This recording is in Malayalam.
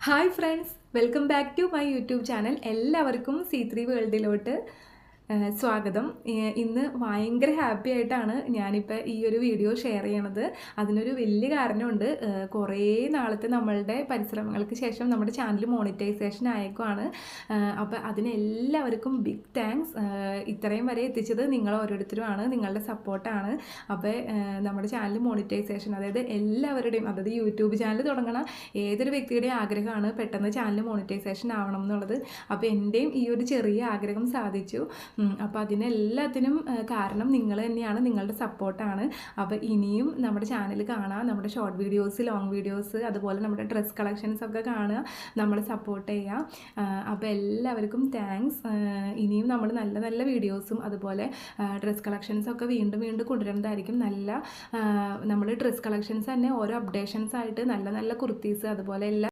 Hi friends, welcome back to my YouTube channel. എല്ലാവർക്കും C3 വേൾഡിലോട്ട് സ്വാഗതം. ഇന്ന് ഭയങ്കര ഹാപ്പി ആയിട്ടാണ് ഞാനിപ്പോൾ ഈ ഒരു വീഡിയോ ഷെയർ ചെയ്യണത്. അതിനൊരു വലിയ കാരണമുണ്ട്. കുറേ നാളത്തെ നമ്മളുടെ പരിശ്രമങ്ങൾക്ക് ശേഷം നമ്മുടെ ചാനൽ മോണിറ്റൈസേഷൻ ആയേക്കുവാണ്. അപ്പോൾ അതിനെല്ലാവർക്കും ബിഗ് താങ്ക്സ്. ഇത്രയും വരെ എത്തിച്ചത് നിങ്ങൾ ഓരോരുത്തരുമാണ്, നിങ്ങളുടെ സപ്പോർട്ടാണ്. അപ്പോൾ നമ്മുടെ ചാനൽ മോണിറ്റൈസേഷൻ, അതായത് എല്ലാവരുടെയും, അതായത് യൂട്യൂബ് ചാനൽ തുടങ്ങണ ഏതൊരു വ്യക്തിയുടെയും ആഗ്രഹമാണ് പെട്ടെന്ന് ചാനൽ മോണിറ്റൈസേഷൻ ആവണം എന്നുള്ളത്. അപ്പോൾ എൻ്റെയും ഈ ഒരു ചെറിയ ആഗ്രഹം സാധിച്ചു. അപ്പോൾ അതിനെല്ലാത്തിനും കാരണം നിങ്ങൾ തന്നെയാണ്, നിങ്ങളുടെ സപ്പോർട്ടാണ്. അപ്പോൾ ഇനിയും നമ്മുടെ ചാനൽ കാണുക, നമ്മുടെ ഷോർട്ട് വീഡിയോസ്, ലോങ് വീഡിയോസ്, അതുപോലെ നമ്മുടെ ഡ്രസ് കളക്ഷൻസ് ഒക്കെ കാണുക, നമ്മൾ സപ്പോർട്ട് ചെയ്യുക. അപ്പോൾ എല്ലാവർക്കും താങ്ക്സ്. ഇനിയും നമ്മൾ നല്ല നല്ല വീഡിയോസും അതുപോലെ ഡ്രസ് കളക്ഷൻസൊക്കെ വീണ്ടും വീണ്ടും കൊണ്ടുവരുന്നതായിരിക്കും. നമ്മൾ ഡ്രസ് കളക്ഷൻസ് തന്നെ ഓരോ അപ്ഡേഷൻസ് ആയിട്ട് നല്ല നല്ല കുർത്തീസ് അതുപോലെ എല്ലാ